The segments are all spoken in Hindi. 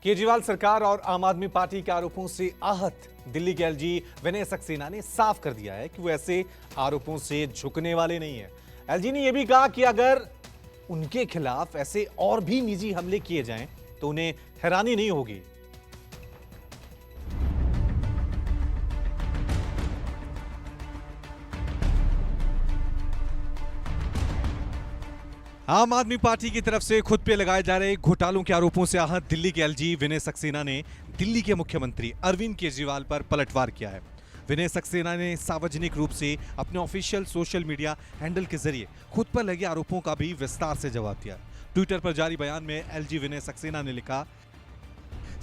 केजरीवाल सरकार और आम आदमी पार्टी के आरोपों से आहत दिल्ली के एलजी विनय सक्सेना ने साफ कर दिया है कि वो ऐसे आरोपों से झुकने वाले नहीं है। एलजी ने यह भी कहा कि अगर उनके खिलाफ ऐसे और भी निजी हमले किए जाएं तो उन्हें हैरानी नहीं होगी। आम आदमी पार्टी की तरफ से खुद पे लगाए जा रहे घोटालों के आरोपों से आहत दिल्ली के एलजी विनय सक्सेना ने दिल्ली के मुख्यमंत्री अरविंद केजरीवाल पर पलटवार किया है। विनय सक्सेना ने सार्वजनिक रूप से अपने ऑफिशियल सोशल मीडिया हैंडल के जरिए खुद पर लगे आरोपों का भी विस्तार से जवाब दिया। ट्विटर पर जारी बयान में एलजी विनय सक्सेना ने लिखा,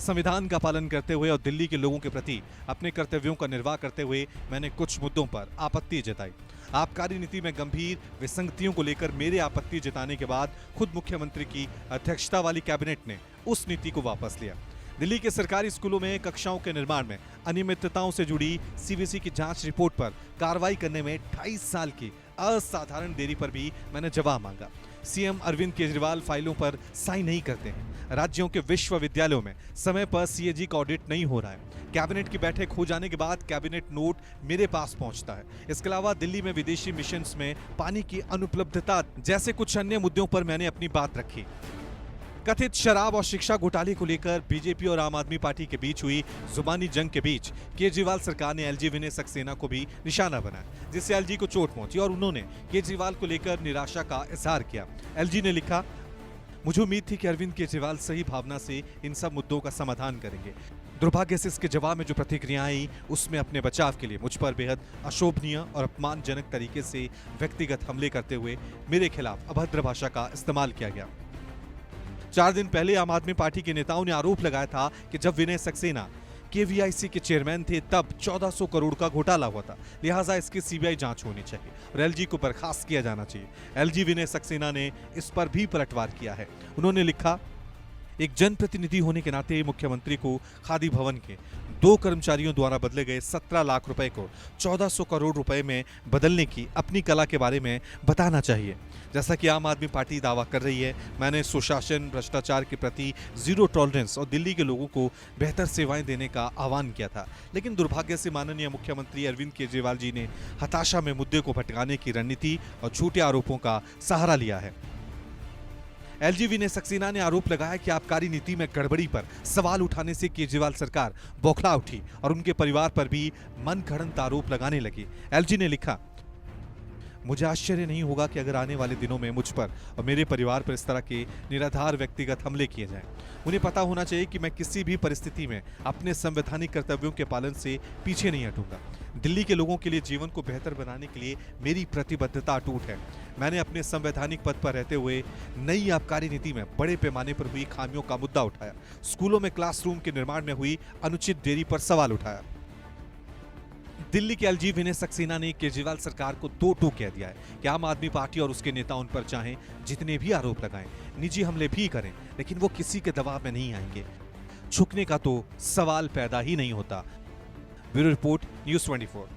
संविधान का पालन करते हुए और दिल्ली के लोगों के प्रति अपने कर्तव्यों का निर्वाह करते हुए मैंने कुछ मुद्दों पर आपत्ति जताई। आबकारी नीति में गंभीर विसंगतियों को लेकर मेरे आपत्ति जताने के बाद खुद मुख्यमंत्री की अध्यक्षता वाली कैबिनेट ने उस नीति को वापस लिया। दिल्ली के सरकारी स्कूलों में कक्षाओं के निर्माण में अनियमितताओं से जुड़ी सीवीसी की जांच रिपोर्ट पर कार्रवाई करने में 28 साल की असाधारण देरी पर भी मैंने जवाब मांगा। सीएम अरविंद केजरीवाल फाइलों पर साइन नहीं करते हैं। राज्यों के विश्वविद्यालयों में समय पर सीएजी का ऑडिट नहीं हो रहा है। कैबिनेट की बैठक हो जाने के बाद कैबिनेट नोट मेरे पास पहुंचता है। इसके अलावा दिल्ली में विदेशी मिशंस में पानी की अनुपलब्धता जैसे कुछ अन्य मुद्दों पर मैंने अपनी बात रखी। कथित शराब और शिक्षा घोटाले को लेकर बीजेपी और आम आदमी पार्टी के बीच हुई जुबानी जंग के बीच केजरीवाल सरकार ने एलजी विनय सक्सेना को भी निशाना बनाया, जिससे एलजी को चोट पहुंची और उन्होंने केजरीवाल को लेकर निराशा का इजहार किया। एलजी ने लिखा, मुझे उम्मीद थी कि अरविंद केजरीवाल सही भावना से इन सब मुद्दों का समाधान करेंगे। दुर्भाग्य से इसके जवाब में जो प्रतिक्रिया आई उसमें अपने बचाव के लिए मुझ पर बेहद अशोभनीय और अपमानजनक तरीके से व्यक्तिगत हमले करते हुए मेरे खिलाफ अभद्र भाषा का इस्तेमाल किया गया। 4 दिन पहले आम आदमी पार्टी के नेताओं ने आरोप लगाया था कि जब विनय सक्सेना केवीआईसी के चेयरमैन थे तब 1400 करोड़ का घोटाला हुआ था, लिहाजा इसकी सीबीआई जांच होनी चाहिए और एलजी को बर्खास्त किया जाना चाहिए। एलजी विनय सक्सेना ने इस पर भी पलटवार किया है। उन्होंने लिखा, एक जनप्रतिनिधि होने के नाते मुख्यमंत्री को खादी भवन के 2 कर्मचारियों द्वारा बदले गए 17 लाख रुपए को 1400 करोड़ रुपए में बदलने की अपनी कला के बारे में बताना चाहिए। जैसा कि आम आदमी पार्टी दावा कर रही है, मैंने सुशासन, भ्रष्टाचार के प्रति जीरो टॉलरेंस और दिल्ली के लोगों को बेहतर सेवाएं देने का आह्वान किया था, लेकिन दुर्भाग्य से माननीय मुख्यमंत्री अरविंद केजरीवाल जी ने हताशा में मुद्दे को भटकाने की रणनीति और झूठे आरोपों का सहारा लिया है। एलजी विनय सक्सेना ने आरोप लगाया कि आबकारी नीति में गड़बड़ी पर सवाल उठाने से केजरीवाल सरकार बौखला उठी और उनके परिवार पर भी मनगढ़ंत आरोप लगाने लगी। एलजी ने लिखा, मुझे आश्चर्य नहीं होगा कि अगर आने वाले दिनों में मुझ पर और मेरे परिवार पर इस तरह के निराधार व्यक्तिगत हमले किए जाएं। उन्हें पता होना चाहिए कि मैं किसी भी परिस्थिति में अपने संवैधानिक कर्तव्यों के पालन से पीछे नहीं हटूंगा। दिल्ली के लोगों के लिए जीवन को बेहतर बनाने के लिए मेरी प्रतिबद्धता अटूट है। मैंने अपने संवैधानिक पद पर रहते हुए नई आबकारी नीति में बड़े पैमाने पर हुई खामियों का मुद्दा उठाया। स्कूलों में क्लासरूम के निर्माण में हुई अनुचित देरी पर सवाल उठाया। दिल्ली के एलजी विनय सक्सेना ने केजरीवाल सरकार को दो टूक कह दिया है कि आम आदमी पार्टी और उसके नेता उन पर चाहें जितने भी आरोप लगाएं, निजी हमले भी करें, लेकिन वो किसी के दबाव में नहीं आएंगे। झुकने का तो सवाल पैदा ही नहीं होता। Bureau report, news 24।